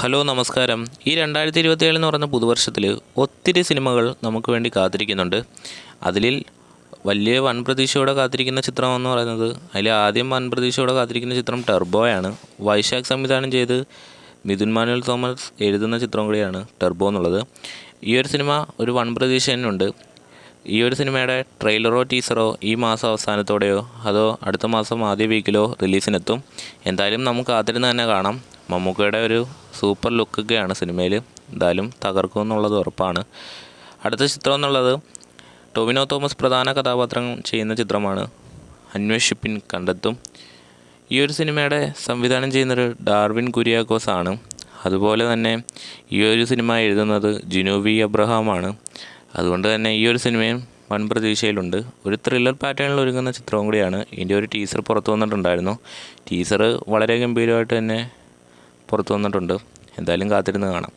Hello നമസ്കാരം. ഈ 2027 എന്ന് പറയുന്ന പുതുവർഷത്തിൽ ഒത്തിരി സിനിമകൾ നമുക്ക് വേണ്ടി കാത്തിരിക്കുന്നുണ്ട്. അതിൽ വലിയ വൻ പ്രതീക്ഷയോടെ കാത്തിരിക്കുന്ന ചിത്രം എന്ന് പറയുന്നത്, അതിൽ ആദ്യം വൻ പ്രതീക്ഷയോടെ കാത്തിരിക്കുന്ന ചിത്രം ടെർബോയാണ്. വൈശാഖ് സംവിധാനം ചെയ്ത് മിഥുൻ മാനുവൽ തോമസ് എഴുതുന്ന ചിത്രം കൂടിയാണ് ടെർബോ എന്നുള്ളത്. ഈ ഒരു സിനിമ ഒരു വൻ പ്രതീക്ഷ തന്നെ ഉണ്ട്. ഈ ഒരു സിനിമയുടെ ട്രെയിലറോ ടീസറോ ഈ മാസം അവസാനത്തോടെയോ അതോ അടുത്ത മാസം ആദ്യ വീക്കിലോ റിലീസിനെത്തും. എന്തായാലും നമുക്ക് കാത്തിരുന്ന് തന്നെ കാണാം. മമ്മൂക്കയുടെ ഒരു സൂപ്പർ ലുക്കൊക്കെയാണ് സിനിമയിൽ. എന്തായാലും തകർക്കുമെന്നുള്ളത് ഉറപ്പാണ്. അടുത്ത ചിത്രം എന്നുള്ളത് ടൊവിനോ തോമസ് പ്രധാന കഥാപാത്രം ചെയ്യുന്ന ചിത്രമാണ്. അന്വേഷിപ്പിൻ കണ്ടെത്തും. ഈ ഒരു സിനിമയുടെ സംവിധാനം ചെയ്യുന്നത് ഡാർവിൻ കുര്യാക്കോസ് ആണ്. അതുപോലെ തന്നെ ഈ ഒരു സിനിമ എഴുതുന്നത് ജിനു വി അബ്രഹാമാണ്. അതുകൊണ്ട് തന്നെ ഈ ഒരു സിനിമയും വൻ പ്രതീക്ഷയിലുണ്ട്. ഒരു ത്രില്ലർ പാറ്റേണിൽ ഒരുങ്ങുന്ന ചിത്രവും കൂടിയാണ്. ഇതിൻ്റെ ഒരു ടീസർ പുറത്തു വന്നിട്ടുണ്ടായിരുന്നു. ടീസർ വളരെ ഗംഭീരമായിട്ട് തന്നെ പുറത്തു വന്നിട്ടുണ്ട്. എന്തായാലും കാത്തിരുന്ന് കാണാം.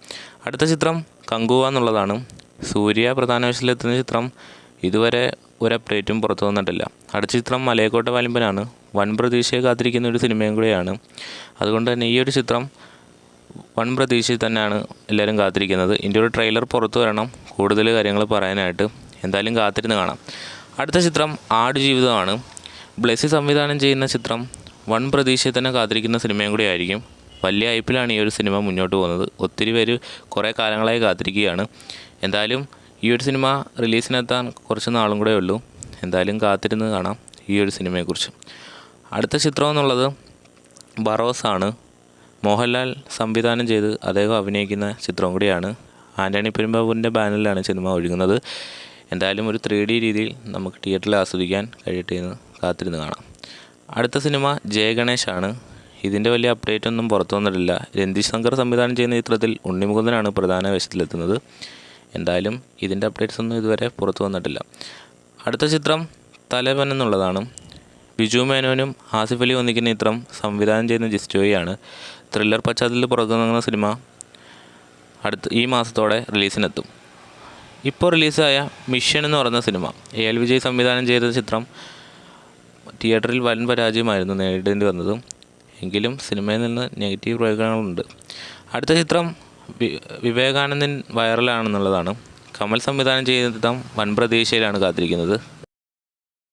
അടുത്ത ചിത്രം കങ്കുവ എന്നുള്ളതാണ്. സൂര്യ പ്രധാന വേഷത്തിലെത്തുന്ന ചിത്രം ഇതുവരെ ഒരു അപ്ഡേറ്റും പുറത്തു വന്നിട്ടില്ല. അടുത്ത ചിത്രം മലയക്കോട്ട വാലിമ്പനാണ്. വൻ പ്രതീക്ഷയെ കാത്തിരിക്കുന്ന ഒരു സിനിമയും കൂടിയാണ്. അതുകൊണ്ട് തന്നെ ഈ ഒരു ചിത്രം വൻ പ്രതീക്ഷയിൽ തന്നെയാണ് എല്ലാവരും കാത്തിരിക്കുന്നത്. ഇതിൻ്റെ ഒരു ട്രെയിലർ പുറത്തു വരണം കൂടുതൽ കാര്യങ്ങൾ പറയാനായിട്ട്. എന്തായാലും കാത്തിരുന്ന് കാണാം. അടുത്ത ചിത്രം ആടുജീവിതമാണ്. ബ്ലെസ്സി സംവിധാനം ചെയ്യുന്ന ചിത്രം വൻ പ്രതീക്ഷയിൽ തന്നെ കാത്തിരിക്കുന്ന സിനിമയും കൂടി ആയിരിക്കും. വലിയ ഹൈപ്പിലാണ് ഈ ഒരു സിനിമ മുന്നോട്ട് പോകുന്നത്. ഒത്തിരി പേര് കുറേ കാലങ്ങളായി കാത്തിരിക്കുകയാണ്. എന്തായാലും ഈ ഒരു സിനിമ റിലീസിനെത്താൻ കുറച്ച് നാളും കൂടെ ഉള്ളൂ. എന്തായാലും കാത്തിരുന്ന് കാണാം ഈ ഒരു സിനിമയെക്കുറിച്ച്. അടുത്ത ചിത്രം എന്നുള്ളത് ബറോസാണ്. മോഹൻലാൽ സംവിധാനം ചെയ്ത് അദ്ദേഹം അഭിനയിക്കുന്ന ചിത്രം കൂടിയാണ്. ആൻ്റണി പെരുമ്പാവൂരിൻ്റെ ബാനറിലാണ് സിനിമ ഒഴുകുന്നത്. എന്തായാലും ഒരു 3D രീതിയിൽ നമുക്ക് തിയേറ്ററിൽ ആസ്വദിക്കാൻ കഴിയട്ടെ എന്ന് കാത്തിരുന്ന് കാണാം. അടുത്ത സിനിമ ജയഗണേഷാണ്. ഇതിൻ്റെ വലിയ അപ്ഡേറ്റ് ഒന്നും പുറത്തു വന്നിട്ടില്ല. രന്തീഷ് ശങ്കർ സംവിധാനം ചെയ്യുന്ന ചിത്രത്തിൽ ഉണ്ണിമുകുന്ദനാണ് പ്രധാന വേഷത്തിലെത്തുന്നത്. എന്തായാലും ഇതിൻ്റെ അപ്ഡേറ്റ്സ് ഒന്നും ഇതുവരെ പുറത്തു വന്നിട്ടില്ല. അടുത്ത ചിത്രം തലവൻ എന്നുള്ളതാണ്. ബിജു മേനോനും ആസിഫ് അലി ഒന്നിക്കുന്ന ചിത്രം സംവിധാനം ചെയ്യുന്ന ജിസ്റ്റോയാണ്. ത്രില്ലർ പശ്ചാത്തലത്തിൽ പുറത്തുവന്ന സിനിമ ഈ മാസത്തോടെ റിലീസിനെത്തും. ഇപ്പോൾ റിലീസായ മിഷൻ എന്ന് പറയുന്ന സിനിമ AL വിജയ് സംവിധാനം ചെയ്ത ചിത്രം തിയേറ്ററിൽ വൻ പരാജയമായിരുന്നു നേരിടേണ്ടി വന്നത്. എങ്കിലും സിനിമയിൽ നിന്ന് നെഗറ്റീവ് പ്രയോഗങ്ങളുണ്ട്. അടുത്ത ചിത്രം വിവേകാനന്ദൻ വൈറലാണെന്നുള്ളതാണ്. കമൽ സംവിധാനം ചെയ്യുന്ന ചിത്രം വൻ പ്രതീക്ഷയിലാണ് കാത്തിരിക്കുന്നത്.